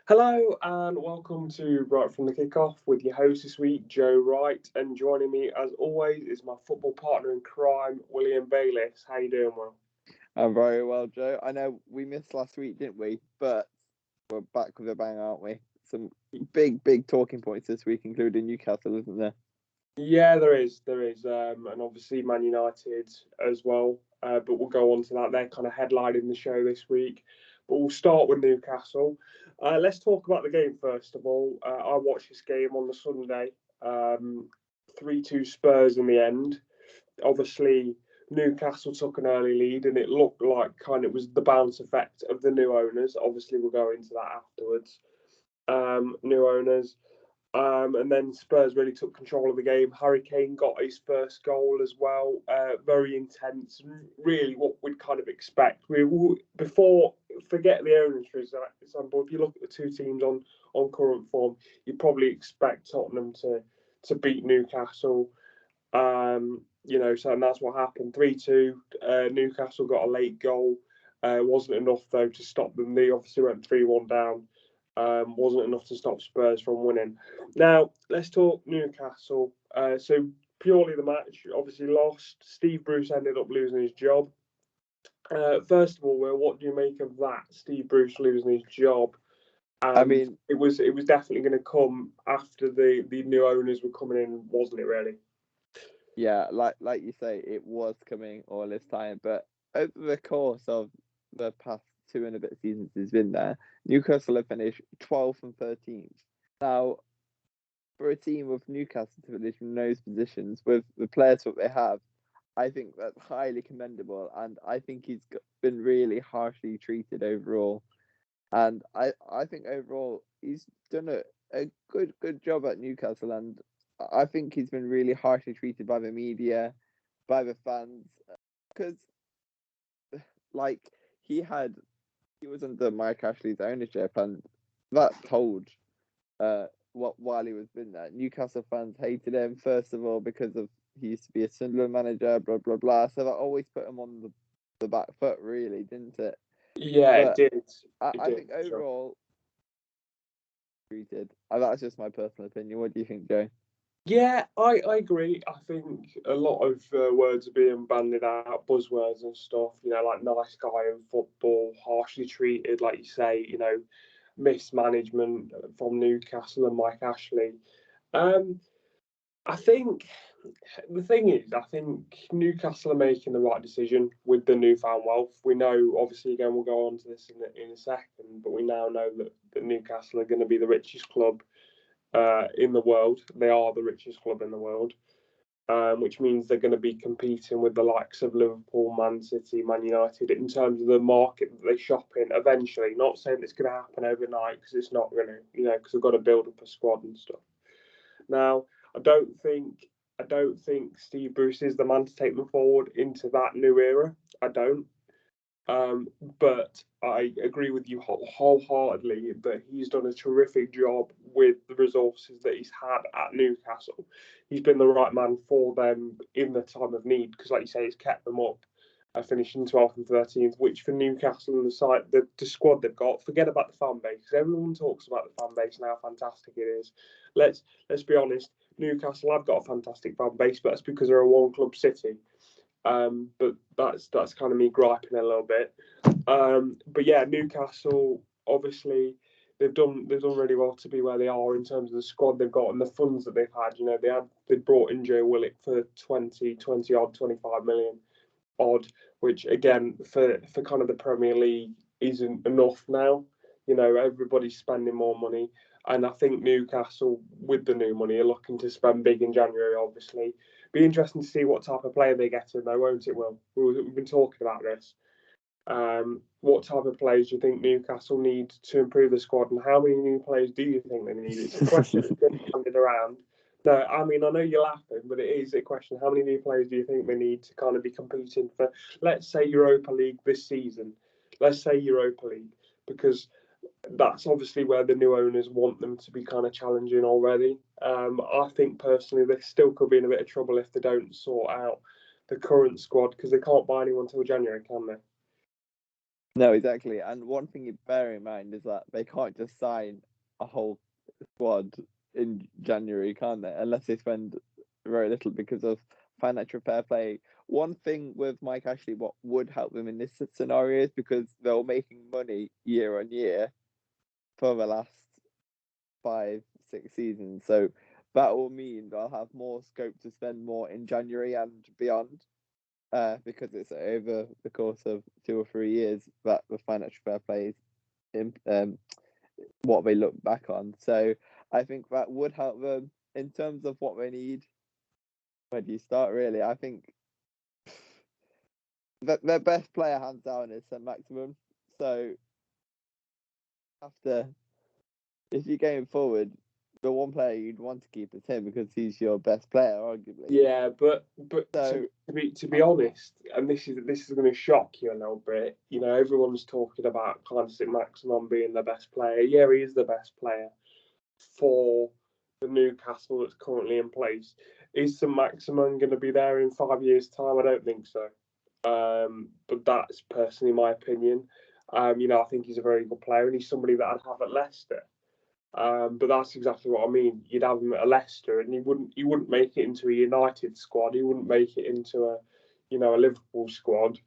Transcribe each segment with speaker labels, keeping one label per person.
Speaker 1: Hello and welcome to Right from the Kickoff with your host this week, Joe Wright, and joining me as always is my football partner in crime, William Bayliss. How you doing, Will?
Speaker 2: I'm very well, Joe. I know we missed last week, didn't we? But we're back with a bang, aren't we? Some big talking points this week, including Newcastle, isn't there?
Speaker 1: Yeah, there is, and obviously Man United as well. But we'll go on to that. They're kind of headlining the show this week. But we'll start with Newcastle. Let's talk about the game first of all. I watched this game on the Sunday. 3-2 Spurs in the end. Obviously, Newcastle took an early lead, and it looked like it was the bounce effect of the new owners. Obviously, we'll go into that afterwards. New owners. And then Spurs really took control of the game. Harry Kane got his first goal as well. Very intense, really what we'd kind of expect. Forget the owners for example. If you look at the two teams on current form, you'd probably expect Tottenham to beat Newcastle. So and that's what happened. 3-2. Newcastle got a late goal. Wasn't enough though to stop them. They obviously went 3-1 down. Wasn't enough to stop Spurs from winning. Now, let's talk Newcastle. So, purely the match, obviously lost. Steve Bruce ended up losing his job. First of all, Will, what do you make of that? Steve Bruce losing his job.
Speaker 2: I mean,
Speaker 1: it was definitely going to come after the new owners were coming in, wasn't it? Really?
Speaker 2: Yeah, like you say, it was coming all this time, but over the course of the past 2 and a bit seasons he's been there, Newcastle have finished 12th and 13th. Now, for a team of Newcastle to finish in those positions with the players that they have, I think that's highly commendable, and I think he's been really harshly treated overall. And I think overall he's done a good job at Newcastle, and I think he's been really harshly treated by the media, by the fans, because like he was under Mike Ashley's ownership, and that told while he was been there. Newcastle fans hated him, first of all, because he used to be a Sunderland manager, blah blah blah. So that always put him on the back foot, really, didn't it?
Speaker 1: Yeah,
Speaker 2: But
Speaker 1: it did.
Speaker 2: I think overall treated. That's just my personal opinion. What do you think, Joe?
Speaker 1: Yeah, I agree. I think a lot of words are being banded out, buzzwords and stuff, like nice guy in football, harshly treated, like you say, mismanagement from Newcastle and Mike Ashley. I think the thing is, I think Newcastle are making the right decision with the newfound wealth. We know, obviously, again, we'll go on to this in a second, but we now know that Newcastle are going to be the richest club in the world. They are the richest club in the world, which means they're going to be competing with the likes of Liverpool, Man City, Man United in terms of the market that they shop in eventually. Not saying it's going to happen overnight, because it's not going to, because they've got to build up a squad and stuff. Now, I don't think Steve Bruce is the man to take them forward into that new era. I don't. But I agree with you wholeheartedly that he's done a terrific job with the resources that he's had at Newcastle. He's been the right man for them in the time of need, because, like you say, he's kept them up, finishing 12th and 13th, which for Newcastle and the squad they've got, forget about the fan base, because everyone talks about the fan base and how fantastic it is. Let's be honest, Newcastle have got a fantastic fan base, but that's because they're a one club city. But that's kind of me griping a little bit. But yeah, Newcastle, obviously they've done really well to be where they are in terms of the squad they've got and the funds that they've had. They brought in Joe Willock for 20 odd, 25 million odd, which again for kind of the Premier League isn't enough now. Everybody's spending more money. And I think Newcastle, with the new money, are looking to spend big in January, obviously. Be interesting to see what type of player they get in, though, won't it, Will? We've been talking about this. What type of players do you think Newcastle need to improve the squad, and how many new players do you think they need? It's a question that's been handed around. No, I mean, I know you're laughing, but it is a question. How many new players do you think they need to kind of be competing for, let's say, Europa League this season? Let's say Europa League, because that's obviously where the new owners want them to be kind of challenging already. I think personally they still could be in a bit of trouble if they don't sort out the current squad, because they can't buy anyone until January, can they?
Speaker 2: No, exactly. And one thing you bear in mind is that they can't just sign a whole squad in January, can't they? Unless they spend very little because of financial fair play. One thing with Mike Ashley, what would help them in this scenario is because they're making money year on year for the last 5, 6 seasons. So that will mean they'll have more scope to spend more in January and beyond. Because it's over the course of 2 or 3 years that the financial fair play is what they look back on. So I think that would help them in terms of what they need. Where do you start, really? I think that their best player, hands down, is St. Maximum. So if you're going forward, the one player you'd want to keep is him because he's your best player, arguably.
Speaker 1: Yeah, but
Speaker 2: So,
Speaker 1: to be honest, and this is going to shock you a little bit. You know, everyone's talking about Classic Maximum being the best player. Yeah, he is the best player for the Newcastle that's currently in place. Is St. Maximum going to be there in 5 years' time? I don't think so. But that's personally my opinion. You know, I think he's a very good player, and he's somebody that I'd have at Leicester. But that's exactly what I mean. You'd have him at Leicester, and he wouldn't make it into a United squad. He wouldn't make it into a Liverpool squad. Do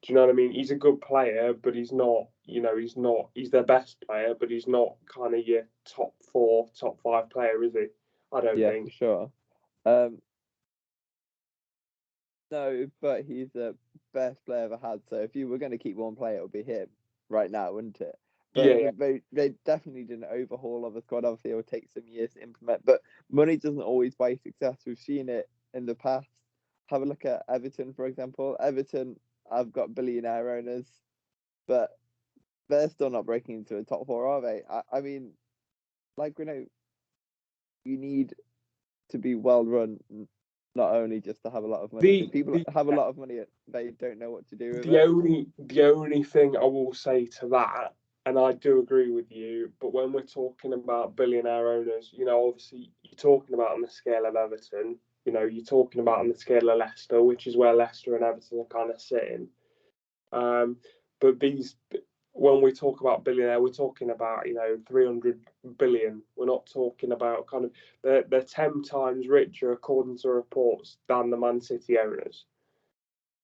Speaker 1: you know what I mean? He's a good player, but he's not. He's their best player, but he's not kind of your top 4, top 5 player, is he? I don't
Speaker 2: yeah,
Speaker 1: think.
Speaker 2: for sure. No, but he's the best player ever had. So if you were going to keep one player, it would be him right now, wouldn't it? But
Speaker 1: Yeah,
Speaker 2: they definitely did an overhaul of the squad. Obviously, it will take some years to implement, but money doesn't always buy success. We've seen it in the past. Have a look at Everton, for example. Everton have got billionaire owners, but they're still not breaking into the top 4, are they? I mean, like we know, you need to be well run, not only just to have a lot of money. Because people have a lot of money, they don't know what to do with it.
Speaker 1: the only thing I will say to that, and I do agree with you, but when we're talking about billionaire owners, obviously you're talking about on the scale of Everton, you're talking about on the scale of Leicester, which is where Leicester and Everton are kind of sitting. But when we talk about billionaire, we're talking about 300 billion. We're not talking about kind of they're 10 times richer according to reports than the Man City owners.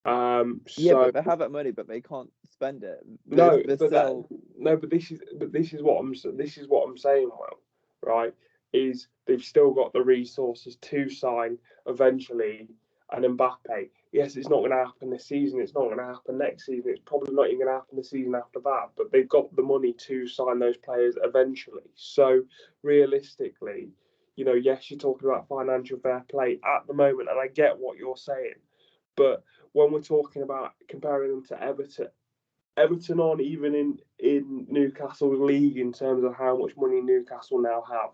Speaker 2: Yeah,
Speaker 1: So
Speaker 2: but they have that money, but they can't spend it.
Speaker 1: no,
Speaker 2: They're
Speaker 1: but
Speaker 2: still...
Speaker 1: this is what I'm saying. Well, right, is they've still got the resources to sign eventually an Mbappe. Yes, it's not going to happen this season. It's not going to happen next season. It's probably not even going to happen the season after that. But they've got the money to sign those players eventually. So realistically, yes, you're talking about financial fair play at the moment, and I get what you're saying. But when we're talking about comparing them to Everton aren't even in Newcastle's league in terms of how much money Newcastle now have.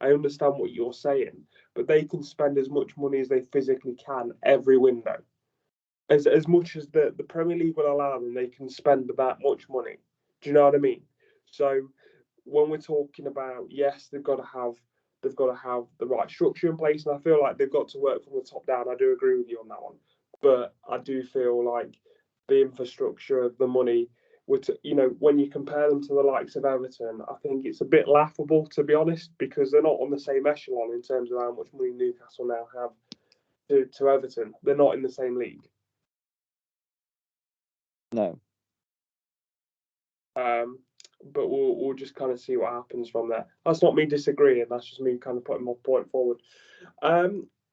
Speaker 1: I understand what you're saying, but they can spend as much money as they physically can every window. As much as the Premier League will allow them, they can spend that much money. Do you know what I mean? So when we're talking about, yes, they've got to have the right structure in place, and I feel like they've got to work from the top down. I do agree with you on that one, but I do feel like the infrastructure of the money, when you compare them to the likes of Everton, I think it's a bit laughable, to be honest, because they're not on the same echelon in terms of how much money Newcastle now have to Everton. They're not in the same league.
Speaker 2: No.
Speaker 1: But we'll just kind of see what happens from there. That's not me disagreeing. That's just me kind of putting my point forward.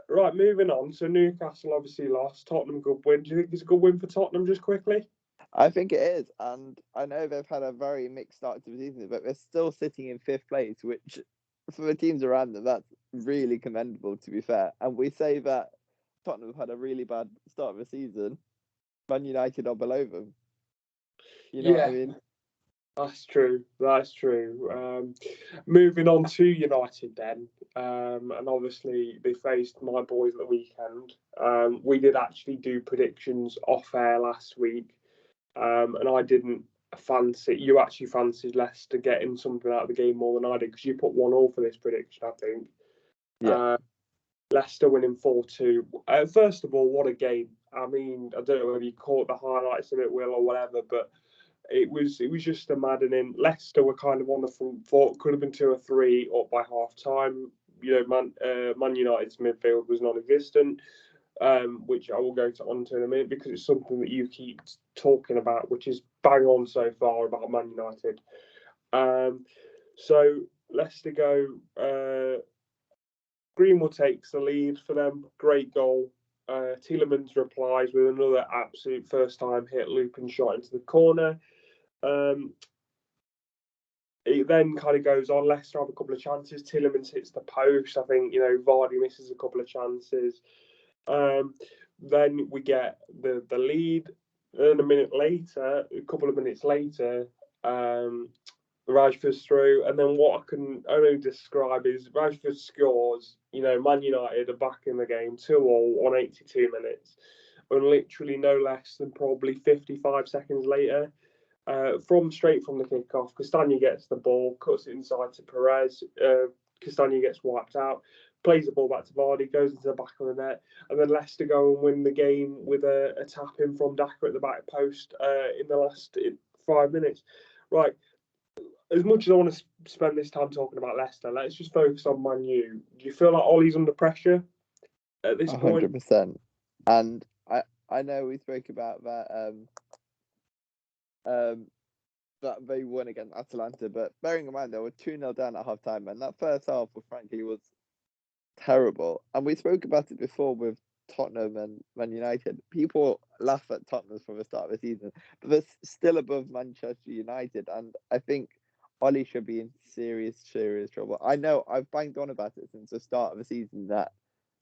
Speaker 1: Right, moving on. So Newcastle obviously lost. Tottenham, good win. Do you think it's a good win for Tottenham, just quickly?
Speaker 2: I think it is, and I know they've had a very mixed start to the season, but they're still sitting in 5th place, which for the teams around them, that's really commendable, to be fair. And we say that Tottenham have had a really bad start of the season. Man United are below them. You know what I mean?
Speaker 1: That's true. That's true. Moving on to United then, and obviously they faced my boys at the weekend. We did actually do predictions off air last week, and I didn't fancy. You actually fancied Leicester getting something out of the game more than I did because you put 1-1 for this prediction, I think.
Speaker 2: Yeah.
Speaker 1: Leicester winning 4-2. First of all, what a game! I mean, I don't know whether you caught the highlights of it, Will, or whatever, but it was just a maddening. Leicester were kind of on the front foot, could have been 2 or 3 up by half time. Man United's midfield was non-existent, which I will go onto in a minute because it's something that you keep talking about, which is bang on so far about Man United. So Leicester go. Greenwood takes the lead for them. Great goal. Tielemans replies with another absolute first-time hit, looping shot into the corner. It then kind of goes on. Leicester have a couple of chances. Tielemans hits the post. I think Vardy misses a couple of chances. Then we get the lead. Then a couple of minutes later, Rashford's through, and then what I can only describe is Rashford scores. Man United are back in the game 2-2 on 82 minutes, and literally no less than probably 55 seconds later, straight from the kickoff, Castagna gets the ball, cuts it inside to Perez. Castagna gets wiped out, plays the ball back to Vardy, goes into the back of the net, and then Leicester go and win the game with a tap in from Daka at the back post in the last 5 minutes. Right. As much as I want to spend this time talking about Leicester, let's just focus on Man U. Do you feel like Ollie's under pressure at this point?
Speaker 2: 100%. And I know we spoke about that that they won against Atalanta, but bearing in mind they were 2-0 down at half time, and that first half, frankly, was terrible. And we spoke about it before with Tottenham and Man United. People laugh at Tottenham for the start of the season, but they're still above Manchester United, and I think Ollie should be in serious trouble. I know I've banged on about it since the start of the season that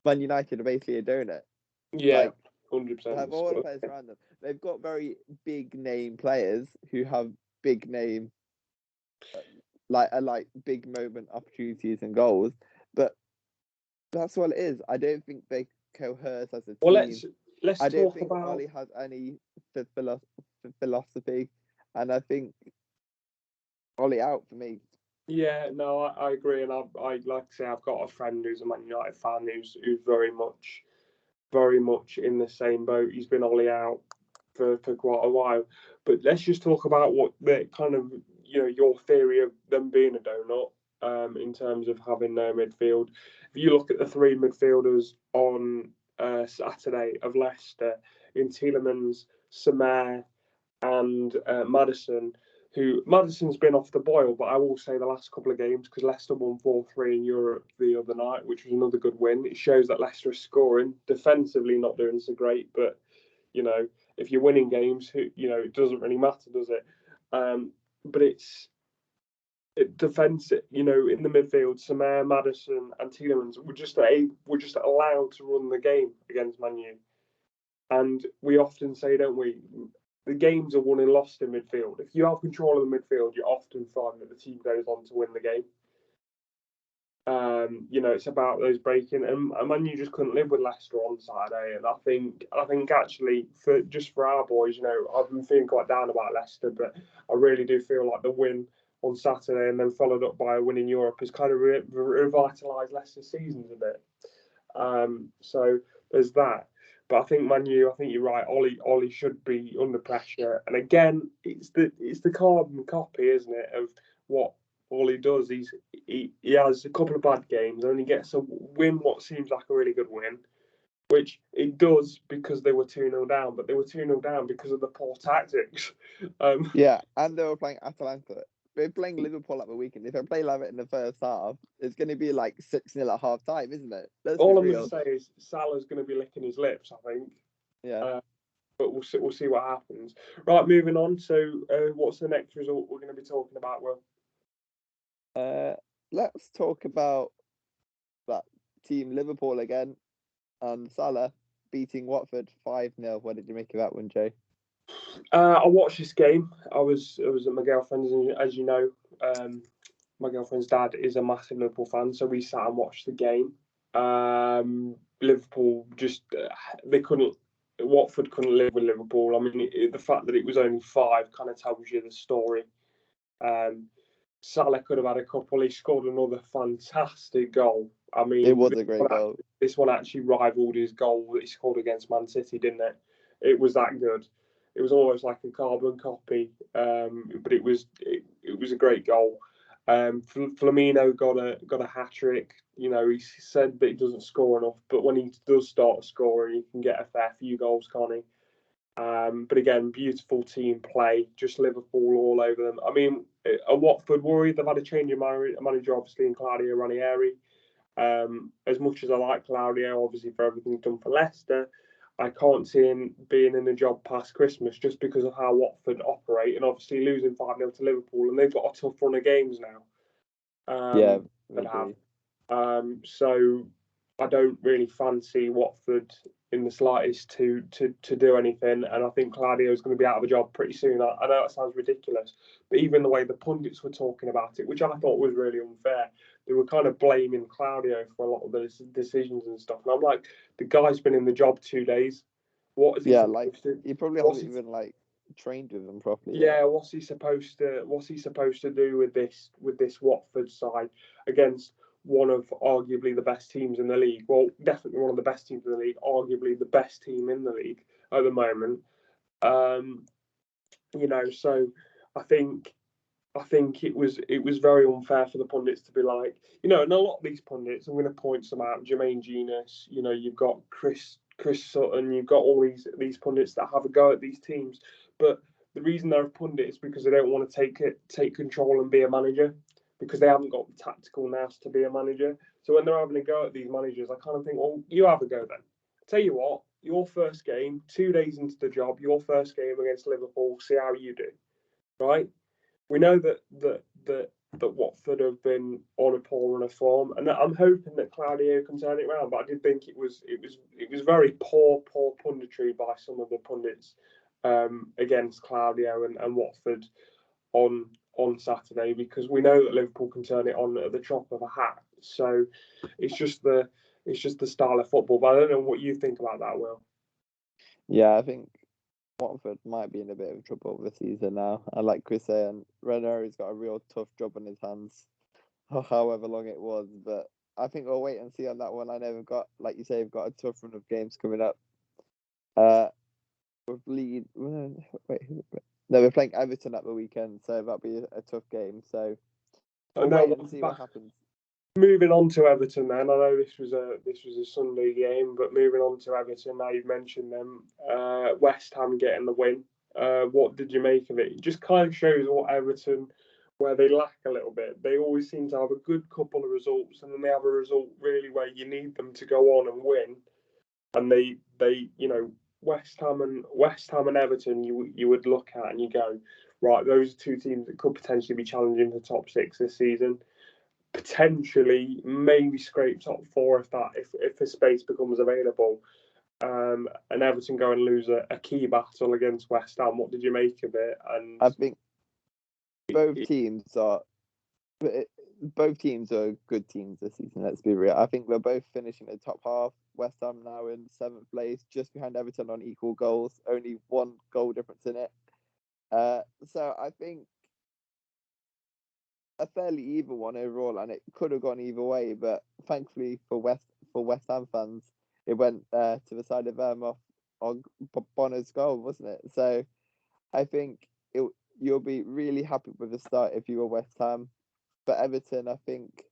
Speaker 2: Man United are basically doing it.
Speaker 1: Yeah, 100%.
Speaker 2: They have all the players around them. They've got very big name players who have big name, like big moment opportunities and goals. But that's what it is. I don't think they cohere as a team.
Speaker 1: Well, let's
Speaker 2: I don't
Speaker 1: talk
Speaker 2: think
Speaker 1: about
Speaker 2: Ollie has any philosophy, and I think Ollie out for me.
Speaker 1: Yeah, no, I agree, and I like to say I've got a friend who's a Man United fan who's very much in the same boat. He's been Ollie out for quite a while. But let's just talk about what the kind of your theory of them being a donut in terms of having no midfield. If you look at the 3 midfielders on Saturday of Leicester in Tielemans, Samir, and Maddison. Madison's been off the boil, but I will say the last couple of games, because Leicester won 4-3 in Europe the other night, which was another good win. It shows that Leicester is scoring, defensively not doing so great, but if you're winning games, it doesn't really matter, does it? But defense, in the midfield, Samir, Maddison, and Tielemans were just allowed to run the game against Man U, and we often say, don't we? The games are won and lost in midfield. If you have control of the midfield, you often find that the team goes on to win the game. It's about those breaking, and Man U just couldn't live with Leicester on Saturday. And I think actually for our boys, I've been feeling quite down about Leicester, but I really do feel like the win on Saturday and then followed up by a win in Europe has kind of revitalised Leicester's seasons a bit. So there's that. But I think Man U, I think you're right. Ollie should be under pressure, and again, it's the carbon copy, isn't it, of what Ollie does. He has a couple of bad games, and then he gets a win, what seems like a really good win, which it does because they were 2-0 down, but they were 2-0 down because of the poor tactics.
Speaker 2: Yeah, and they were playing Atalanta. They're playing Liverpool at the weekend. If they play like it in the first half, it's going to be like 6-0 at half time, isn't it?
Speaker 1: All I'm going to say is Salah's going to be licking his lips, I think.
Speaker 2: Yeah.
Speaker 1: But we'll see what happens. Right, moving on. So, what's the next result we're going to be talking about, Will?
Speaker 2: Let's talk about that team, Liverpool again, and Salah beating Watford 5-0. What did you make of that one, Jay?
Speaker 1: I watched this game. I was at my girlfriend's, and as you know, my girlfriend's dad is a massive Liverpool fan, so we sat and watched the game. Liverpool just Watford couldn't live with Liverpool. I mean, the fact that it was only 5 kind of tells you the story. Salah could have had a couple. He scored another fantastic goal. I mean,
Speaker 2: it was a great goal.
Speaker 1: This one actually rivaled his goal that he scored against Man City, didn't it? It was that good. It was almost like a carbon copy, but it was a great goal. Flamino got a hat trick. You know, he said that he doesn't score enough, but when he does start scoring, he can get a fair few goals, can't he? But again, beautiful team play, just Liverpool all over them. I mean, at Watford, worried they've had a change of manager, obviously, in Claudio Ranieri. As much as I like Claudio, obviously, for everything he's done for Leicester, I can't see him being in the job past Christmas just because of how Watford operate, and obviously losing 5-0 to Liverpool, and they've got a tough run of games now.
Speaker 2: Yeah,
Speaker 1: that have. So I don't really fancy Watford in the slightest to do anything, and I think Claudio is going to be out of a job pretty soon. I know it sounds ridiculous, but even the way the pundits were talking about it, which I thought was really unfair, they were kind of blaming Claudio for a lot of the decisions and stuff. And I'm like, the guy's been in the job 2 days. What is he supposed to?
Speaker 2: He probably hasn't even trained with them properly.
Speaker 1: Yeah, what's he supposed to do with this Watford side against one of arguably the best teams in the league? Well, definitely one of the best teams in the league, arguably the best team in the league at the moment. You know, so I think it was very unfair for the pundits to be like, you know, and a lot of these pundits, I'm going to point some out. Jermaine Genius, you know, you've got Chris Sutton, you've got all these pundits that have a go at these teams, but the reason they're a pundit is because they don't want to take control and be a manager, because they haven't got the tactical nous to be a manager. So when they're having a go at these managers, I kind of think, well, you have a go then. Tell you what, your first game, 2 days into the job, your first game against Liverpool, see how you do, right? We know that Watford have been on a poor run of form, and I'm hoping that Claudio can turn it around. But I did think it was very poor punditry by some of the pundits against Claudio and Watford on Saturday, because we know that Liverpool can turn it on at the drop of a hat. So it's just the style of football. But I don't know what you think about that, Will.
Speaker 2: Yeah, I think Watford might be in a bit of trouble this season now. And like Chris saying, Ranieri's got a real tough job on his hands, however long it was. But I think we'll wait and see on that one. I know we've got, like you say, we've got a tough run of games coming up. With Leeds, no, we're playing Everton at the weekend, so that'll be a tough game. So we'll wait and see what happens.
Speaker 1: Moving on to Everton, then. I know this was a Sunday game, but moving on to Everton, now you've mentioned them, West Ham getting the win. What did you make of it? It just kind of shows what Everton, where they lack a little bit. They always seem to have a good couple of results, and then they have a result really where you need them to go on and win. And they you know, West Ham and Everton, you would look at and you go, right, those are two teams that could potentially be challenging for top 6 this season. Potentially, maybe scrape top 4 if a space becomes available. And Everton go and lose a key battle against West Ham. What did you make of it? And
Speaker 2: I think both teams are good teams this season. Let's be real. I think they're both finishing in the top half. West Ham now in 7th place, just behind Everton on equal goals, only 1 goal difference in it. So I think a fairly even one overall, and it could have gone either way. But thankfully for West Ham fans, it went to the side of them on Bono's goal, wasn't it? So I think you'll be really happy with the start if you were West Ham. But Everton, I think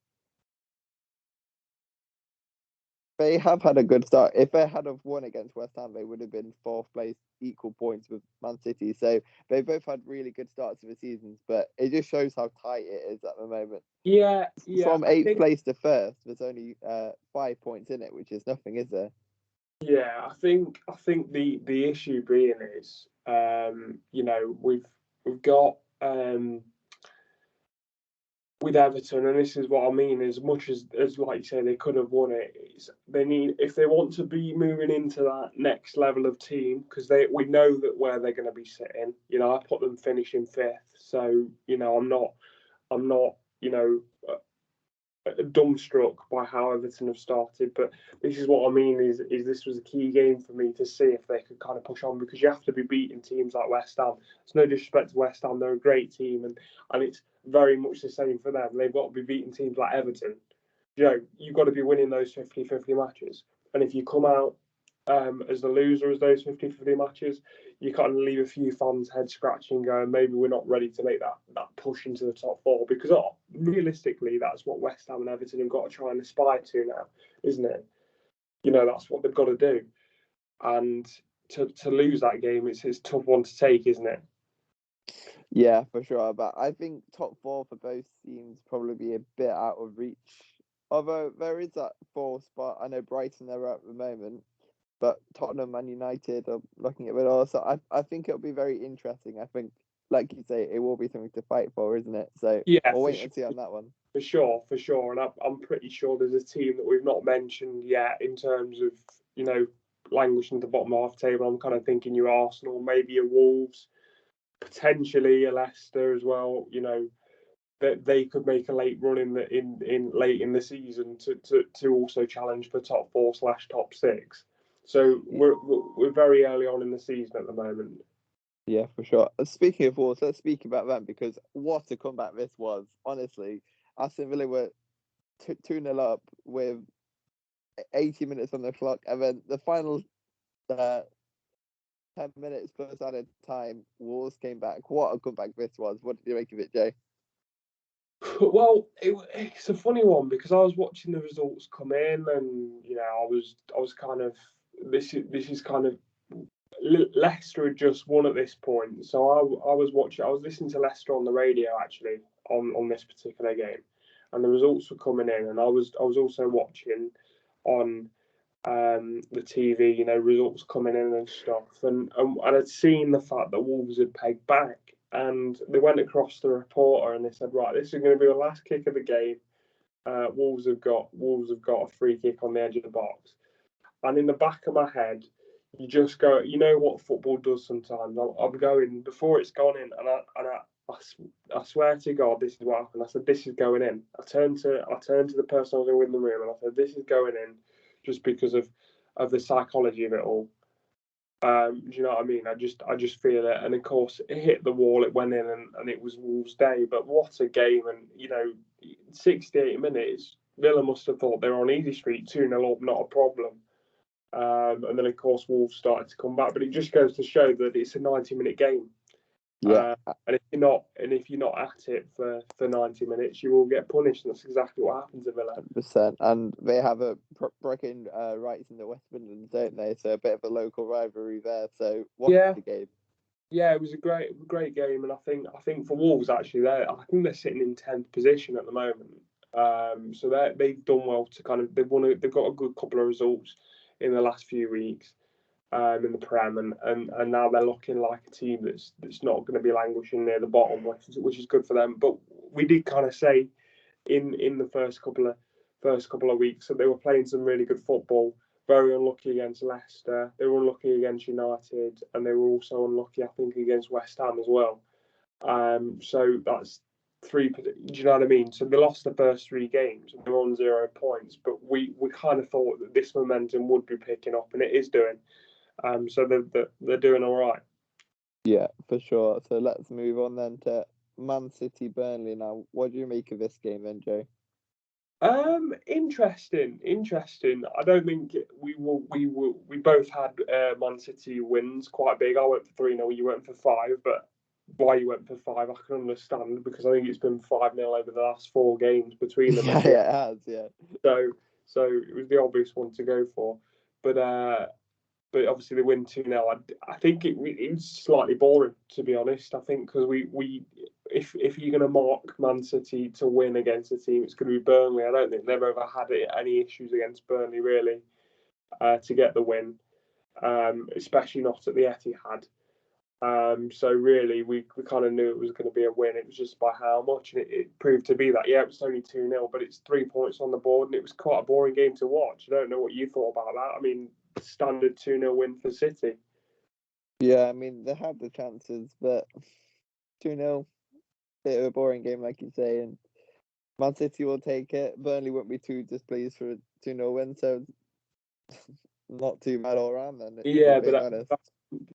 Speaker 2: they have had a good start. If they had have won against West Ham, they would have been 4th place, equal points with Man City. So they both had really good starts to the seasons, but it just shows how tight it is at the moment.
Speaker 1: Yeah.
Speaker 2: From 8th place to 1st, there's only 5 points in it, which is nothing, is there?
Speaker 1: Yeah, I think the issue being is, you know, we've got with Everton, and this is what I mean, as much as like you say, they could have won it, they need, if they want to be moving into that next level of team, because we know that where they're going to be sitting. You know, I put them finishing 5th, so you know, I'm not you know, dumbstruck by how Everton have started, but this is what I mean, is this was a key game for me to see if they could kind of push on, because you have to be beating teams like West Ham. It's no disrespect to West Ham, they're a great team, and it's very much the same for them. They've got to be beating teams like Everton. You know, you've got to be winning those 50-50 matches, and if you come out as the loser as those 50-50 matches, you kind of leave a few fans' head scratching, going, maybe we're not ready to make that push into the top four, because realistically, that's what West Ham and Everton have got to try and aspire to now, isn't it? That's what they've got to do. And to lose that game, it's a tough one to take, isn't it?
Speaker 2: Yeah, for sure. But I think top four for both teams probably be a bit out of reach. Although there is that fourth spot. I know Brighton they're at the moment, but Tottenham and United are looking at it all. So I think it'll be very interesting. I think, like you say, it will be something to fight for, isn't it? So
Speaker 1: yeah,
Speaker 2: we'll wait and see on that one.
Speaker 1: For sure. And I'm pretty sure there's a team that we've not mentioned yet in terms of, languishing at the bottom half table. I'm kind of thinking your Arsenal, maybe a Wolves, potentially a Leicester as well. That they could make a late run in late in the season to also challenge for top 4/top 6. So we're very early on in the season at the moment.
Speaker 2: Yeah, for sure. Speaking of Wolves, let's speak about them, because what a comeback this was. Honestly, Aston Villa were 2-0 up with 80 minutes on the clock, and then the final 10 minutes plus added time, Wolves came back. What a comeback this was. What did you make of it, Jay?
Speaker 1: Well, it's a funny one, because I was watching the results come in, and I was kind of this is kind of Leicester had just won at this point, so I was listening to Leicester on the radio actually on this particular game, and the results were coming in, and I was also watching on the TV, results coming in and stuff, and I'd seen the fact that Wolves had pegged back, and they went across the reporter and they said, right, this is going to be the last kick of the game. Wolves have got a free kick on the edge of the box, and in the back of my head, you just go, what football does sometimes. I'm going before it's gone in, and I swear to God, this is what happened. I said, this is going in. I turned to the person I was in the room, and I said, this is going in, just because of the psychology of it all. Do you know what I mean? I just feel it, and of course it hit the wall. It went in, and it was Wolves' day. But what a game! And 68 minutes, Villa must have thought they were on easy street, 2-0 up, not a problem. And then of course Wolves started to come back, but it just goes to show that it's a 90-minute game.
Speaker 2: Yeah,
Speaker 1: and if you're not at it for 90 minutes, you will get punished, and that's exactly what happens at Villa.
Speaker 2: 100%. And they have a bragging rights in the West Midlands, don't they? So a bit of a local rivalry there. So what the game?
Speaker 1: Yeah, it was a great game, and I think for Wolves actually, I think they're sitting in 10th position at the moment. So they've done well to kind of they've got a good couple of results in the last few weeks in the Prem, and now they're looking like a team that's not going to be languishing near the bottom, which is good for them. But we did kind of say in the first couple of weeks that they were playing some really good football. Very unlucky against Leicester. They were unlucky against United, and they were also unlucky, I think, against West Ham as well. So that's 3. Do you know what I mean? So they lost the first 3 games, and they're on 0 points. But we kind of thought that this momentum would be picking up, and it is doing. So they're doing all right.
Speaker 2: Yeah, for sure. So let's move on then to Man City Burnley now. What do you make of this game then, Joe?
Speaker 1: Interesting. I don't think we both had Man City wins quite big. I went for 3-0, you went for 5, but why you went for 5 I can understand, because I think it's been 5-0 over the last 4 games between them.
Speaker 2: Yeah, it has, yeah.
Speaker 1: So it was the obvious one to go for, but obviously they win 2-0. I think it was slightly boring, to be honest. I think because if you're going to mark Man City to win against a team, it's going to be Burnley. I don't think they've ever had any issues against Burnley, really, to get the win, especially not at the Etihad. So really, we kind of knew it was going to be a win. It was just by how much, and it proved to be that. Yeah, it was only 2-0, but it's 3 points on the board, and it was quite a boring game to watch. I don't know what you thought about that. I mean, standard 2-0 win for City.
Speaker 2: Yeah, I mean, they had the chances, but 2-0, bit of a boring game, like you say, and Man City will take it. Burnley won't be too displeased for a 2-0 win, so not too bad all around then.
Speaker 1: Yeah, but that's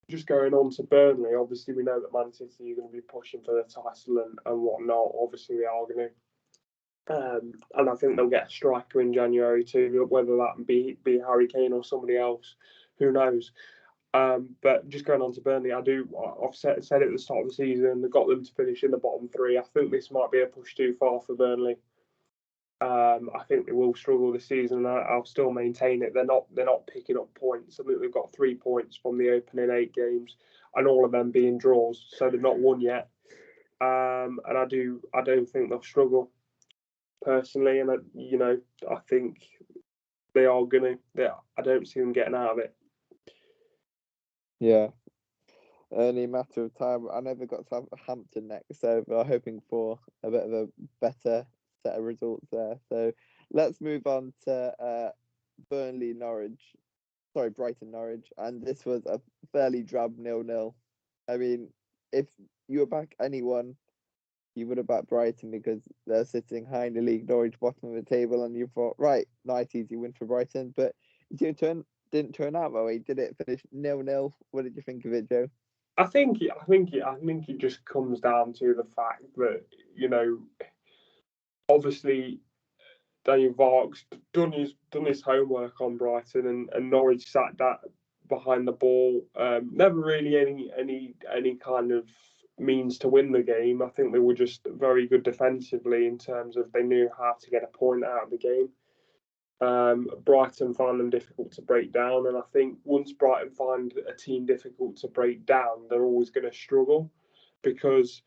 Speaker 1: just going on to Burnley. Obviously, we know that Man City are going to be pushing for the title and whatnot. Obviously, they are going to. And I think they'll get a striker in January too, whether that be Harry Kane or somebody else who knows? But just going on to Burnley, I've said it at the start of the season, they got them to finish in the bottom three. I think this might be a push too far for Burnley. I think they will struggle this season. I'll still maintain it. They're not picking up points. I think they've got 3 points from the opening 8 games, and all of them being draws. So they've not won yet. And I don't think they'll struggle personally. And I think they are gonna. I don't see them getting out of it.
Speaker 2: Yeah. Only a matter of time. I know they've got Southampton next, so we're hoping for a bit of a better set of results there. So let's move on to Brighton Norwich, and this was a fairly drab 0-0. I mean, if you were back anyone, you would have backed Brighton because they're sitting high in the league, Norwich bottom of the table, and you thought, right, nice easy win for Brighton, but it didn't turn out that way, did it? Finish 0-0. What did you think of it, Joe?
Speaker 1: I think it just comes down to the fact that obviously Daniel Vark's done his homework on Brighton, and Norwich sat that behind the ball. Never really any kind of means to win the game. I think they were just very good defensively in terms of they knew how to get a point out of the game. Brighton found them difficult to break down, and I think once Brighton find a team difficult to break down, they're always going to struggle because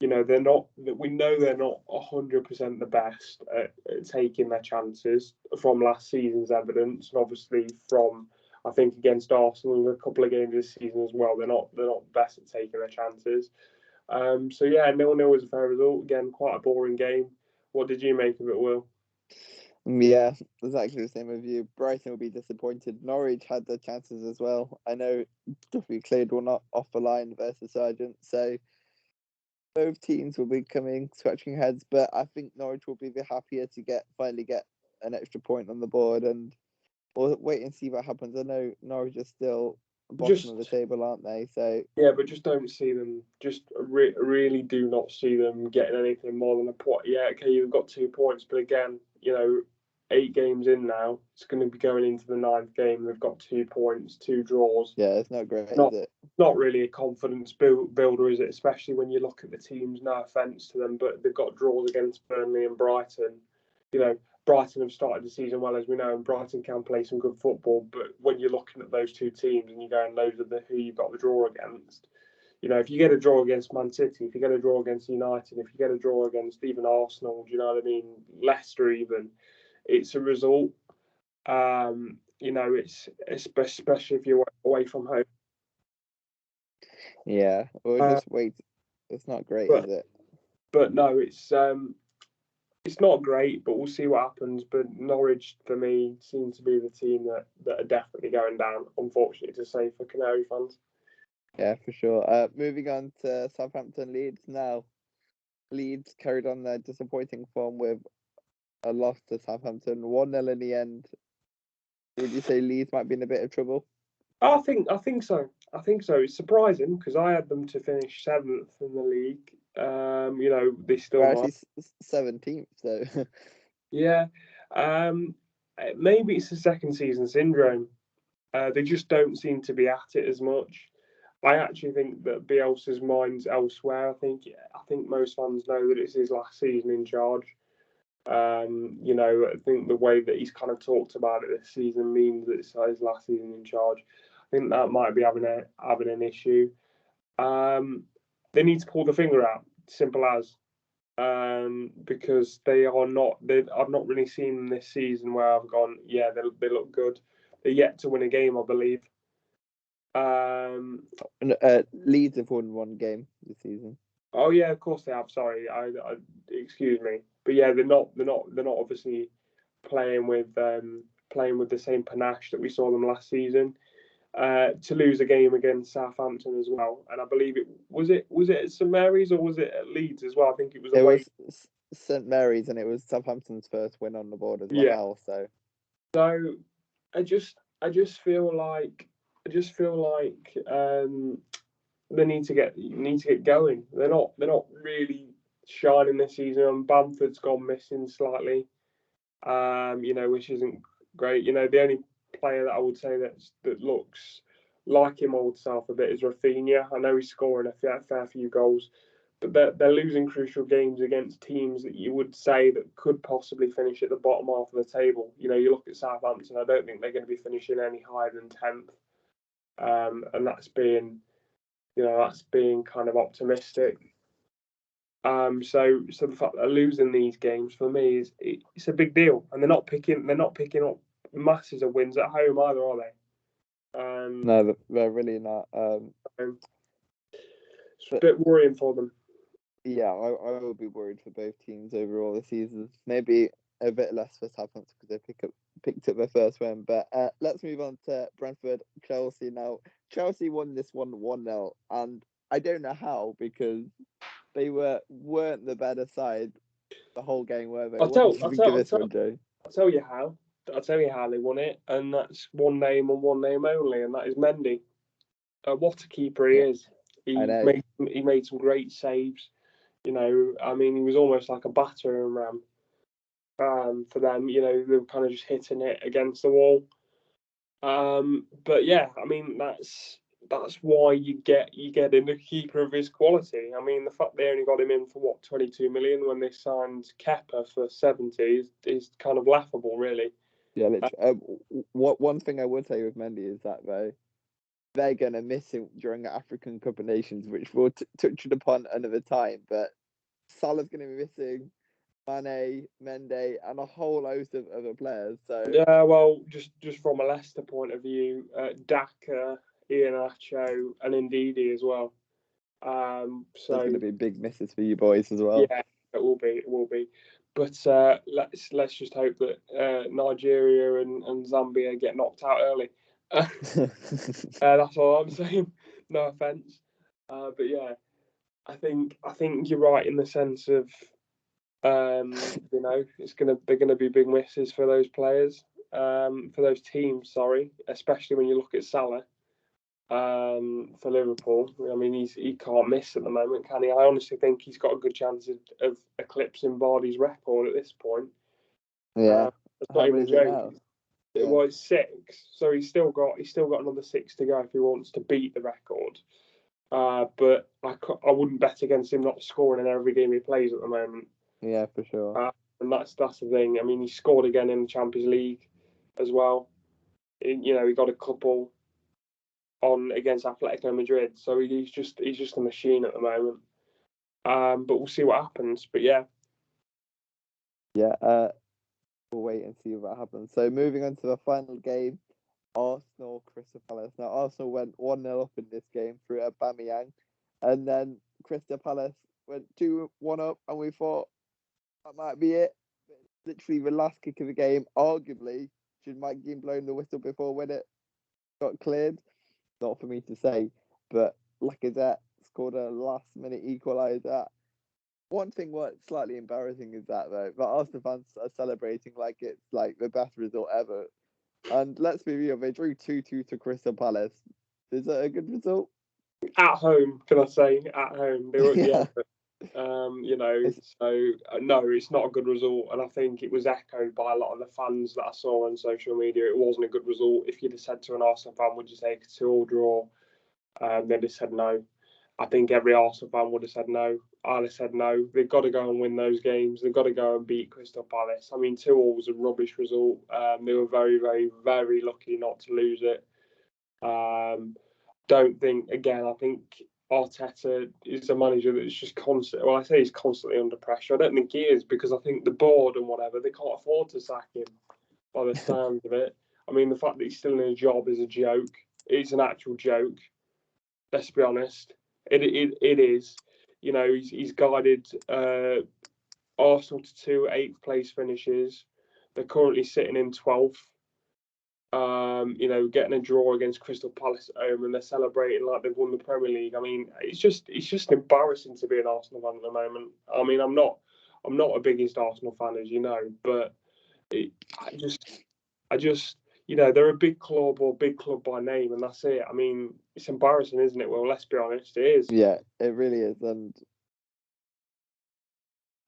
Speaker 1: they're not. We know they're not 100% the best at taking their chances from last season's evidence, and obviously from I think against Arsenal in a couple of games this season as well. They're not best at taking their chances. So yeah, 0-0 was a fair result. Again, quite a boring game. What did you make of it, Will?
Speaker 2: Yeah, exactly the same with you. Brighton will be disappointed. Norwich had their chances as well. I know Duffy cleared one off the line versus Sargent, so both teams will be scratching heads, but I think Norwich will be the happier to finally get an extra point on the board, and we'll wait and see what happens. I know Norwich are still bottom of the table, aren't they? So
Speaker 1: yeah, but just don't see them. Just really do not see them getting anything more than a point. Yeah, okay, you've got 2 points, but again, 8 games in now. It's going to be going into the 9th game. They've got 2 points, 2 draws.
Speaker 2: Yeah, it's not great, is it?
Speaker 1: Not really a confidence builder, is it? Especially when you look at the teams. No offence to them, but they've got draws against Burnley and Brighton. Brighton have started the season well, as we know, and Brighton can play some good football. But when you're looking at those 2 teams and you're going, those are who you've got the draw against. If you get a draw against Man City, if you get a draw against United, if you get a draw against even Arsenal, do you know what I mean? Leicester even. It's a result. It's especially if you're away from home.
Speaker 2: Yeah, we'll just wait. It's not great, is it?
Speaker 1: But no, it's not great. But we'll see what happens. But Norwich, for me, seems to be the team that are definitely going down. Unfortunately, to say for Canary fans.
Speaker 2: Yeah, for sure. Moving on to Southampton Leeds now. Leeds carried on their disappointing form with a loss to Southampton, 1-0 in the end. Would you say Leeds might be in a bit of trouble?
Speaker 1: I think so. It's surprising because I had them to finish 7th in the league. They still
Speaker 2: They're actually 17th, so
Speaker 1: yeah. Maybe it's a second season syndrome. They just don't seem to be at it as much. I actually think that Bielsa's mind's elsewhere. I think most fans know that it's his last season in charge. I think the way that he's kind of talked about it this season means that it's his last season in charge. I think that might be having an issue. They need to pull the finger out. Simple as. Because they are not. I've not really seen them this season where I've gone, yeah, they look good. They're yet to win a game, I believe.
Speaker 2: Leeds have won 1 game this season.
Speaker 1: Oh yeah, of course they have. Sorry, I excuse me, but yeah, they're not obviously playing with the same panache that we saw them last season. To lose a game against Southampton as well, and I believe it was at St Mary's or was it at Leeds as well? I think it was away.
Speaker 2: It was St Mary's, and it was Southampton's first win on the board as well.
Speaker 1: Yeah. So I just feel like they need to get going. They're not really shining this season. And Bamford's gone missing slightly, which isn't great. The only player that I would say that looks like him old self a bit is Rafinha. I know he's scoring a fair few goals, but they're losing crucial games against teams that you would say that could possibly finish at the bottom half of the table. You know, you look at Southampton. I don't think they're going to be finishing any higher than 10th, and that's being kind of optimistic. So the fact that they're losing these games for me it's a big deal, and they're not picking up masses of wins at home either, are they?
Speaker 2: No, they're really not.
Speaker 1: It's a bit worrying for them.
Speaker 2: Yeah, I will be worried for both teams overall this season. Maybe a bit less for Southampton because they picked up their first win. But let's move on to Brentford, Chelsea now. Chelsea won this one 1-0, and I don't know how, because they weren't the better side the whole game, were they?
Speaker 1: I'll tell you how. I'll tell you how they won it, and that's one name and one name only, and that is Mendy. What a keeper he is! He made some great saves. You know, I mean, he was almost like a battering ram for them. You know, they were kind of just hitting it against the wall. But yeah, I mean, that's why you get in a keeper of his quality. I mean, the fact they only got him in for 22 million when they signed Kepa for 70 is kind of laughable, really.
Speaker 2: Yeah, literally. One thing I would say with Mendy is that they're going to miss him during the African Cup of Nations, which we'll touch upon another time. But Salah's going to be missing Mane, Mendy, and a whole host of other players. So
Speaker 1: yeah, well, just from a Leicester point of view, Daka, Iheanacho, and Ndidi as well. So
Speaker 2: there's going to be big misses for you boys as well.
Speaker 1: Yeah, it will be. But let's just hope that Nigeria and Zambia get knocked out early. That's all I'm saying. No offense, but yeah, I think you're right in the sense of you know they're gonna be big misses for those players, for those teams. Sorry, especially when you look at Salah. For Liverpool, I mean, he can't miss at the moment, can he? I honestly think he's got a good chance of eclipsing Vardy's record at this point.
Speaker 2: Yeah,
Speaker 1: it's not even a joke.
Speaker 2: Yeah.
Speaker 1: Well, it's 6, so he's still got another 6 to go if he wants to beat the record. But I wouldn't bet against him not scoring in every game he plays at the moment.
Speaker 2: Yeah, for sure.
Speaker 1: And that's the thing. I mean, he scored again in the Champions League as well. You know, he got a couple on against Atletico Madrid, so he's just a machine at the moment. But we'll see what happens. But yeah,
Speaker 2: we'll wait and see what happens. So moving on to the final game, Arsenal Crystal Palace. Now Arsenal went 1-0 up in this game through Aubameyang, and then Crystal Palace went 2-1 up, and we thought that might be it. But literally the last kick of the game, arguably, should Mike Dean blown the whistle before when it got cleared? Not for me to say, but Lacazette scored a last-minute equaliser. One thing what's slightly embarrassing is that Arsenal fans are celebrating like it's like the best result ever. And let's be real, they drew 2-2 to Crystal Palace. Is that a good result?
Speaker 1: At home, can I say? At home, they were you know, no, it's not a good result, and I think it was echoed by a lot of the fans that I saw on social media. It wasn't a good result. If you'd have said to an Arsenal fan, "Would you take a 2-2 draw?" They'd have said no. I think every Arsenal fan would have said no. I'd have said no. They've got to go and win those games. They've got to go and beat Crystal Palace. I mean, 2-2 was a rubbish result. They were very, very, very lucky not to lose it. Don't think, again, I think Arteta is a manager that's just constant. Well, I say he's constantly under pressure. I don't think he is, because I think the board and whatever, they can't afford to sack him by the sound of it. I mean, the fact that he's still in a job is a joke. It's an actual joke. Let's be honest. It is. You know, he's guided Arsenal to 2 8th place finishes. They're currently sitting in 12th. You know, getting a draw against Crystal Palace at home, and they're celebrating like they've won the Premier League. I mean, it's just embarrassing to be an Arsenal fan at the moment. I mean, I'm not a biggest Arsenal fan, as you know, but I just, you know, they're a big club by name, and that's it. I mean, it's embarrassing, isn't it? Well, let's be honest, it is.
Speaker 2: Yeah, it really is, and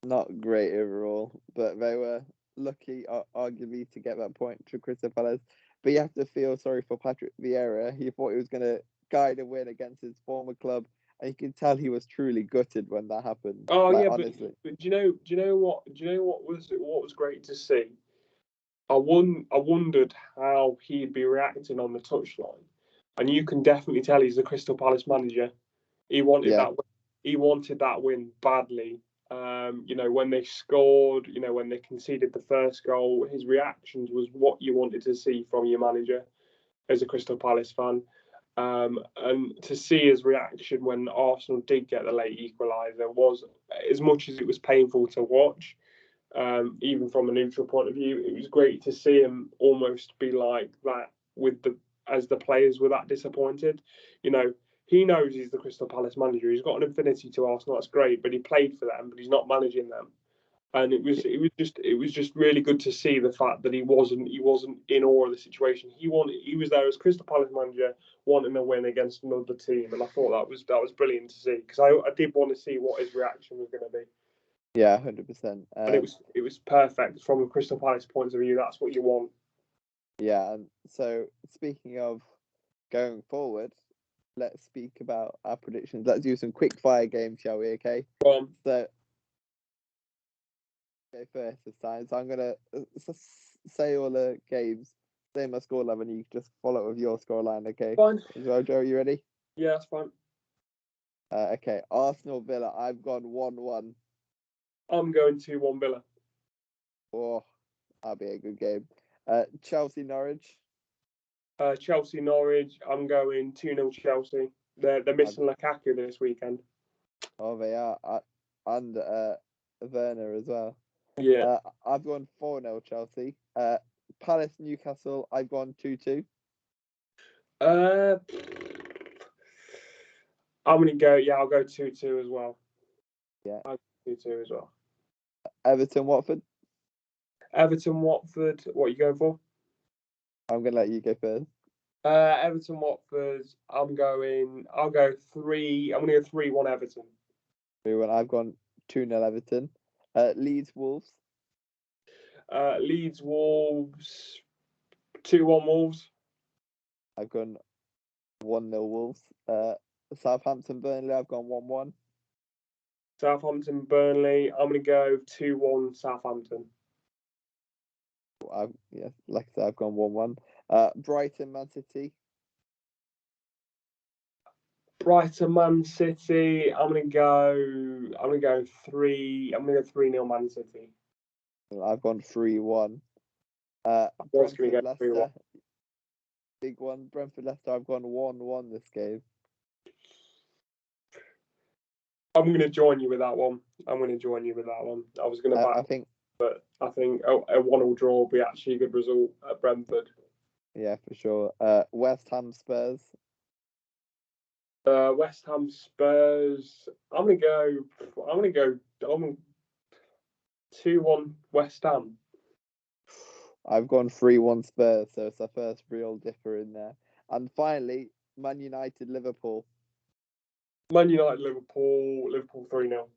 Speaker 2: not great overall. But they were lucky, arguably, to get that point to Crystal Palace. But you have to feel sorry for Patrick Vieira. He thought he was going to guide a win against his former club, and you can tell he was truly gutted when that happened.
Speaker 1: Oh
Speaker 2: like,
Speaker 1: yeah,
Speaker 2: honestly.
Speaker 1: but do you know what was great to see? I wondered how he'd be reacting on the touchline, and you can definitely tell he's the Crystal Palace manager. He wanted
Speaker 2: Yeah.
Speaker 1: that. He wanted that win badly. When they scored, when they conceded the first goal, his reactions was what you wanted to see from your manager as a Crystal Palace fan. And to see his reaction when Arsenal did get the late equaliser was, as much as it was painful to watch, even from a neutral point of view, it was great to see him almost be like that as the players were that disappointed. He knows he's the Crystal Palace manager. He's got an affinity to Arsenal. That's great, but he played for them, but he's not managing them. And it was just really good to see the fact that he wasn't in awe of the situation. He was there as Crystal Palace manager, wanting a win against another team, and I thought that was brilliant to see, because I did want to see what his reaction was going to be.
Speaker 2: Yeah, 100%.
Speaker 1: And it was perfect from a Crystal Palace point of view. That's what you want.
Speaker 2: Yeah, and so speaking of going forward, let's speak about our predictions. Let's do some quick fire games, shall we? Okay. So okay, first this time. So I'm gonna say all the games, say my scoreline, and you just follow it with your scoreline. Okay.
Speaker 1: Fine.
Speaker 2: As well, Joe, you ready?
Speaker 1: Yeah, that's fine.
Speaker 2: Okay. Arsenal Villa. I've gone 1-1.
Speaker 1: I'm going 2-1 Villa.
Speaker 2: Oh, that'll be a good game. Chelsea Norwich.
Speaker 1: Chelsea Norwich. I'm going 2-0 Chelsea. They're missing Lukaku this weekend.
Speaker 2: Oh, they are, and Werner as well.
Speaker 1: Yeah.
Speaker 2: I've gone 4-0 Chelsea. Palace Newcastle. I've gone 2-2.
Speaker 1: I'm gonna go. Yeah, I'll go 2-2 as well.
Speaker 2: Yeah.
Speaker 1: I'll go 2-2 as well.
Speaker 2: Everton Watford.
Speaker 1: Everton Watford. What are you going for?
Speaker 2: I'm gonna let you go first.
Speaker 1: Everton Watford. I'll go 3. I'm gonna go 3-1 Everton.
Speaker 2: 3-1. I've gone 2-0 Everton. Leeds Wolves.
Speaker 1: Leeds Wolves. 2-1 Wolves.
Speaker 2: I've gone 1-0 Wolves. Southampton Burnley. I've gone 1-1.
Speaker 1: Southampton Burnley. I'm gonna go 2-1 Southampton.
Speaker 2: Like I said, I've gone 1-1. Brighton Man City.
Speaker 1: Brighton Man City. I'm gonna go 3. I'm gonna go 3-0 Man City.
Speaker 2: I've gone 3-1. Brentford Leicester. 3-1. Big one. Brentford Leicester. I've gone 1-1 this game.
Speaker 1: I'm going to join you with that one. I was going to back, but I think a 1-1 draw will be actually a good result at Brentford.
Speaker 2: Yeah, for sure. West Ham Spurs.
Speaker 1: West Ham Spurs. I'm going to go 2-1 West Ham.
Speaker 2: I've gone 3-1 Spurs, so it's our first real differ in there. And finally, Man United Liverpool.
Speaker 1: Man United Liverpool 3-0.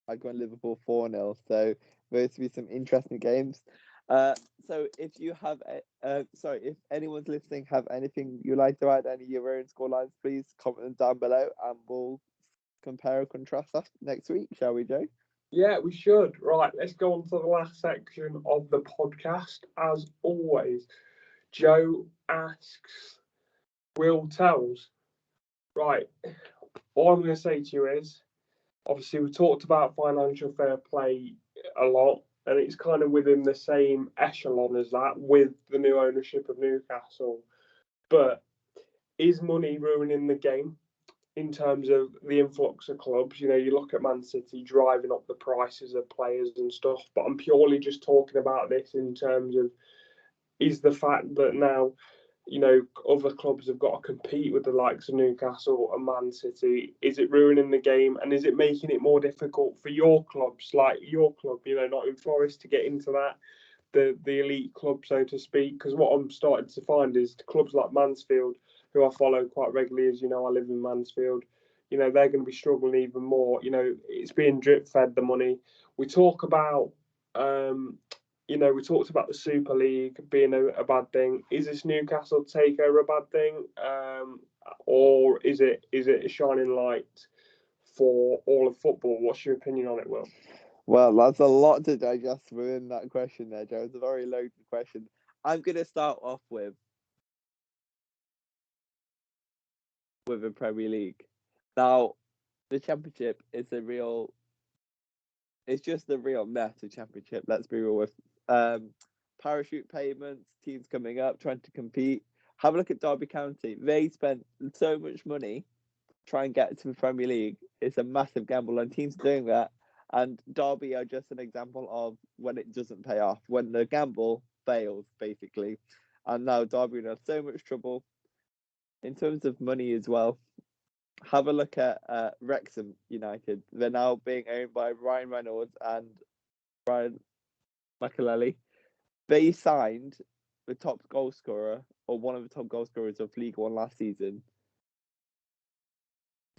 Speaker 2: I've gone Liverpool 4-0. So those will be some interesting games. So if you have, if anyone's listening have anything you'd like to add, any of your own scorelines, please comment them down below, and we'll compare and contrast that next week, shall we, Joe?
Speaker 1: Yeah, we should. Right, let's go on to the last section of the podcast. As always, Joe asks, Will tells. Right, all I'm going to say to you is, obviously, we talked about financial fair play a lot, and it's kind of within the same echelon as that with the new ownership of Newcastle. But is money ruining the game in terms of the influx of clubs? You look at Man City driving up the prices of players and stuff, but I'm purely just talking about this in terms of, is the fact that now, other clubs have got to compete with the likes of Newcastle and Man City. Is it ruining the game, and is it making it more difficult for your clubs, like your club, Nottingham Forest, to get into that, the elite club, so to speak? Because what I'm starting to find is clubs like Mansfield, who I follow quite regularly, as you know, I live in Mansfield, they're going to be struggling even more. It's being drip fed, the money. We talk about we talked about the Super League being a bad thing. Is this Newcastle takeover a bad thing, or is it a shining light for all of football? What's your opinion on it, Will?
Speaker 2: Well, that's a lot to digest within that question there, Joe. It's a very loaded question. I'm going to start off with the Premier League. Now, the Championship is it's just a real mess, the Championship, let's be real with. Parachute payments, teams coming up, trying to compete. Have a look at Derby County. They spent so much money to try and get to the Premier League. It's a massive gamble, and teams doing that. And Derby are just an example of when it doesn't pay off, when the gamble fails, basically. And now Derby are in so much trouble in terms of money as well. Have a look at Wrexham United. They're now being owned by Ryan Reynolds and Brian McAlelly. They signed the top goal scorer, or one of the top goal scorers of League One last season,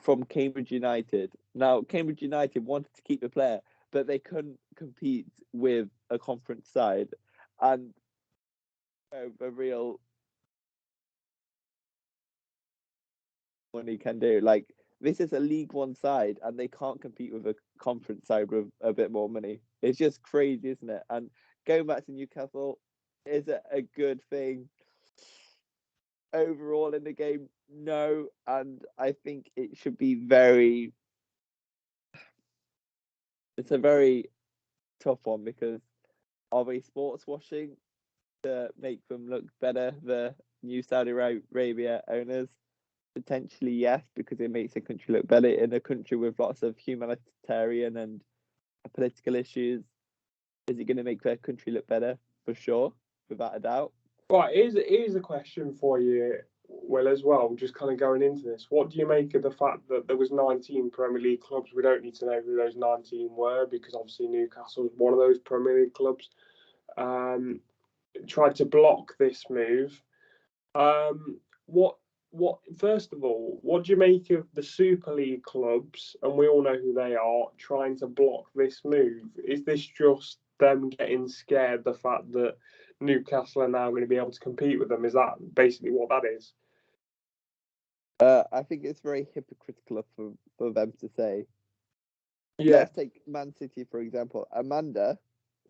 Speaker 2: from Cambridge United. Now, Cambridge United wanted to keep the player, but they couldn't compete with a conference side. And the real money can do. Like, this is a League One side, and they can't compete with a conference side with a bit more money. It's just crazy, isn't it? And going back to Newcastle, is it a good thing overall in the game? No, and I think it should be it's a very tough one, because are they sports washing to make them look better, the new Saudi Arabia owners? Potentially yes, because it makes the country look better in a country with lots of humanitarian and political issues. Is it going to make their country look better? For sure, without a doubt.
Speaker 1: Right, here's a question for you, Will, as well, just kind of going into this. What do you make of the fact that there was 19 Premier League clubs? We don't need to know who those 19 were, because obviously Newcastle was one of those Premier League clubs. Tried to block this move. What first of all, what do you make of the Super League clubs, and we all know who they are, trying to block this move? Is this just them getting scared, the fact that Newcastle are now going to be able to compete with them? Is that basically what that is?
Speaker 2: I think it's very hypocritical for them to say.
Speaker 1: Yeah.
Speaker 2: Let's take Man City, for example. Amanda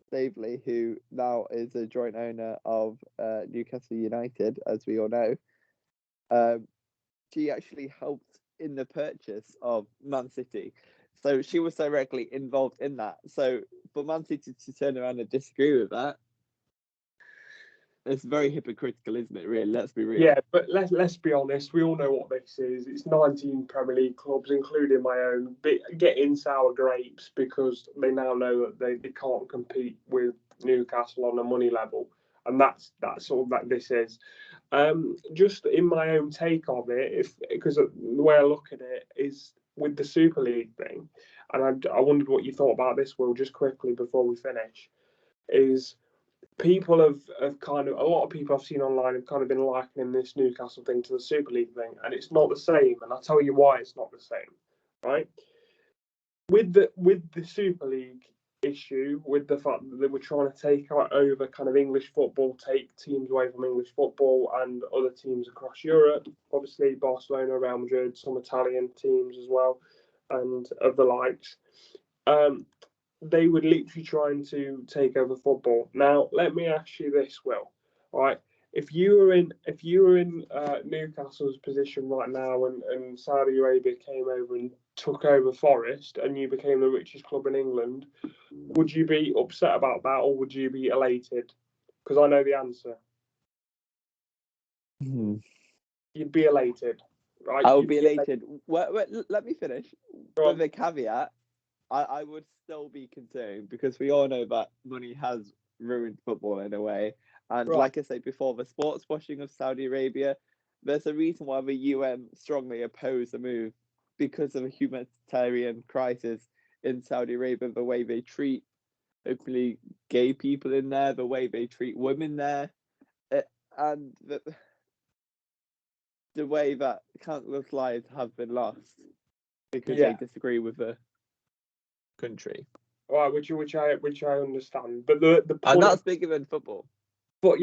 Speaker 2: Staveley, who now is a joint owner of Newcastle United, as we all know, she actually helped in the purchase of Man City. So she was directly involved in that. So for Man City to turn around and disagree with that, it's very hypocritical, isn't it, really? Let's be real.
Speaker 1: Yeah, but let's be honest. We all know what this is. It's 19 Premier League clubs, including my own, getting sour grapes because they now know that they can't compete with Newcastle on a money level. And that's sort of that this is. Just in my own take of it, because the way I look at it is with the Super League thing, and I wondered what you thought about this, Will, just quickly before we finish, is people have kind of, a lot of people I've seen online have kind of been likening this Newcastle thing to the Super League thing, and it's not the same. And I'll tell you why it's not the same, right? With the Super League issue, with the fact that they were trying to take over kind of English football, take teams away from English football and other teams across Europe, obviously Barcelona, Real Madrid, some Italian teams as well, and of the likes. They were literally trying to take over football. Now, let me ask you this, Will. Right, if you were in Newcastle's position right now, and Saudi Arabia came over and took over Forest, and you became the richest club in England, would you be upset about that, or would you be elated? Because I know the answer. You'd be elated, right?
Speaker 2: I would be elated. Wait, let me finish. With a caveat, I would still be concerned, because we all know that money has ruined football in a way. And like I said before, the sports washing of Saudi Arabia, there's a reason why the UN strongly oppose the move, because of a humanitarian crisis in Saudi Arabia, the way they treat openly gay people in there, the way they treat women there, and the way that countless lives have been lost because they disagree with the country.
Speaker 1: right, which I understand. But the
Speaker 2: And
Speaker 1: point,
Speaker 2: that's bigger than football.
Speaker 1: but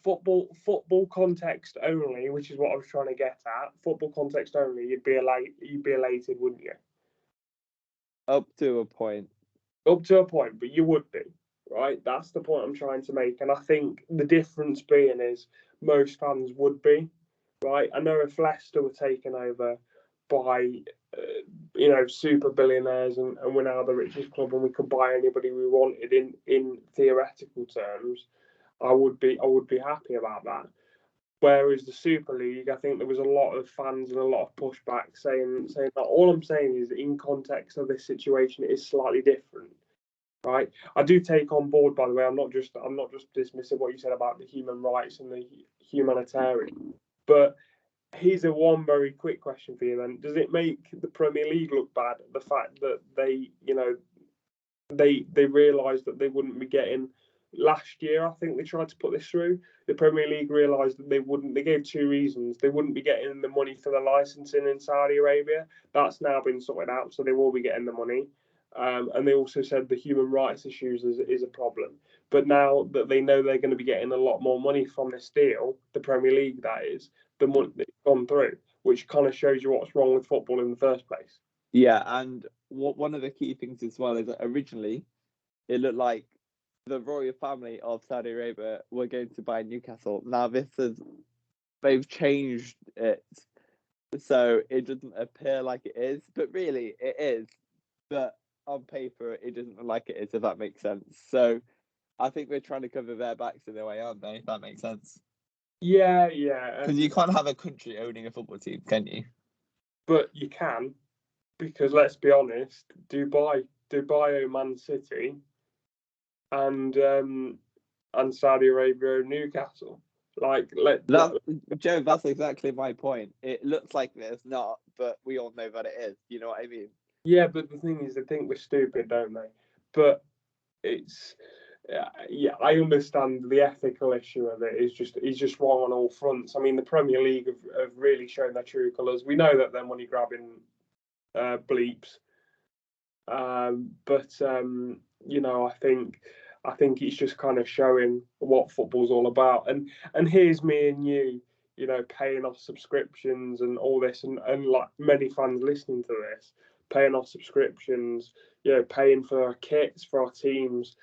Speaker 1: football context only, which is what I was trying to get at. Football context only, you'd be elated, wouldn't you?
Speaker 2: Up to a point.
Speaker 1: Up to a point, but you would be, right? That's the point I'm trying to make. And I think the difference being is most fans would be, right? I know if Leicester were taken over by, super billionaires and we're now the richest club and we could buy anybody we wanted in theoretical terms, I would be happy about that. Whereas the Super League, I think there was a lot of fans and a lot of pushback saying that. All I'm saying is, in context of this situation, it is slightly different, right? I do take on board, by the way. I'm not just dismissing what you said about the human rights and the humanitarian. But here's a one very quick question for you. Then, does it make the Premier League look bad? The fact that they realised that they wouldn't be getting. Last year, I think they tried to put this through. The Premier League realised that they wouldn't. They gave two reasons. They wouldn't be getting the money for the licensing in Saudi Arabia. That's now been sorted out, so they will be getting the money. And they also said the human rights issues is a problem. But now that they know they're going to be getting a lot more money from this deal, the Premier League, that is, the money that's gone through, which kind of shows you what's wrong with football in the first place.
Speaker 2: Yeah, and one of the key things as well is that originally it looked like the royal family of Saudi Arabia were going to buy Newcastle. Now they've changed it, so it doesn't appear like it is, but really it is. But on paper, it doesn't look like it is, if that makes sense. So I think they're trying to cover their backs in a way, aren't they? If that makes sense.
Speaker 1: Yeah.
Speaker 2: Because you can't have a country owning a football team, can you?
Speaker 1: But you can, because let's be honest, Dubai own Man City, and Saudi Arabia own Newcastle.
Speaker 2: Joe, that's exactly my point. It looks like there's not, but we all know that it is. You know what I mean?
Speaker 1: Yeah, but the thing is, they think we're stupid, don't they? But it's I understand the ethical issue of it. Is just wrong on all fronts. I mean, the Premier League have really shown their true colours. We know that they're money grabbing bleeps. But I think it's just kind of showing what football's all about. And here's me and you, paying off subscriptions and all this, and like many fans listening to this, paying off subscriptions, paying for our kits for our teams.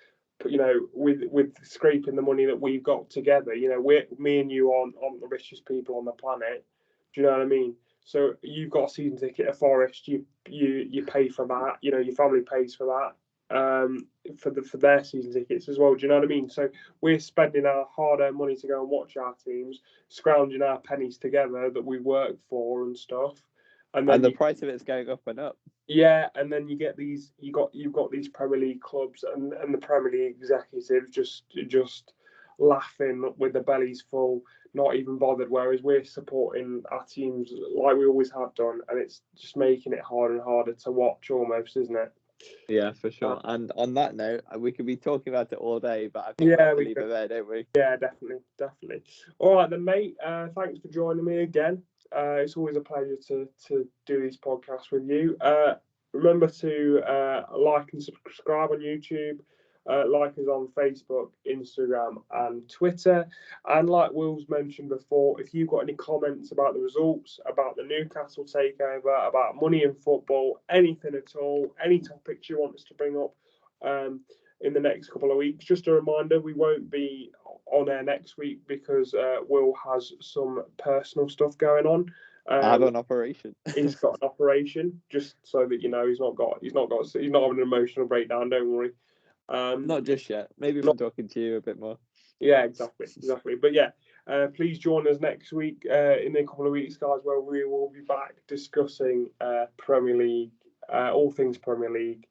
Speaker 1: With scraping the money that we've got together, me and you aren't the richest people on the planet. Do you know what I mean? So you've got a season ticket at Forest. You pay for that. Your family pays for that. For their season tickets as well. Do you know what I mean? So we're spending our hard-earned money to go and watch our teams, scrounging our pennies together that we work for and stuff.
Speaker 2: And then the price of it's going up and up.
Speaker 1: Yeah, and then you get these. You've got these Premier League clubs and the Premier League executives just laughing with their bellies full, not even bothered. Whereas we're supporting our teams like we always have done, and it's just making it harder and harder to watch, almost, isn't it?
Speaker 2: Yeah, for sure. And on that note, we could be talking about it all day, but I think we have to leave it there, don't we?
Speaker 1: Yeah, definitely. All right then, mate. Thanks for joining me again. It's always a pleasure to do these podcasts with you. Remember to like and subscribe on YouTube. Like us on Facebook, Instagram, and Twitter. And like Will's mentioned before, if you've got any comments about the results, about the Newcastle takeover, about money in football, anything at all, any topics you want us to bring up in the next couple of weeks, just a reminder, we won't be on air next week because Will has some personal stuff going on.
Speaker 2: I have an operation.
Speaker 1: He's got an operation, just so that you know, he's not having an emotional breakdown. Don't worry.
Speaker 2: Not just yet. Maybe I'm talking to you a bit more.
Speaker 1: Yeah, exactly. But yeah, please join us next week in a couple of weeks, guys, where we will be back discussing Premier League, all things Premier League.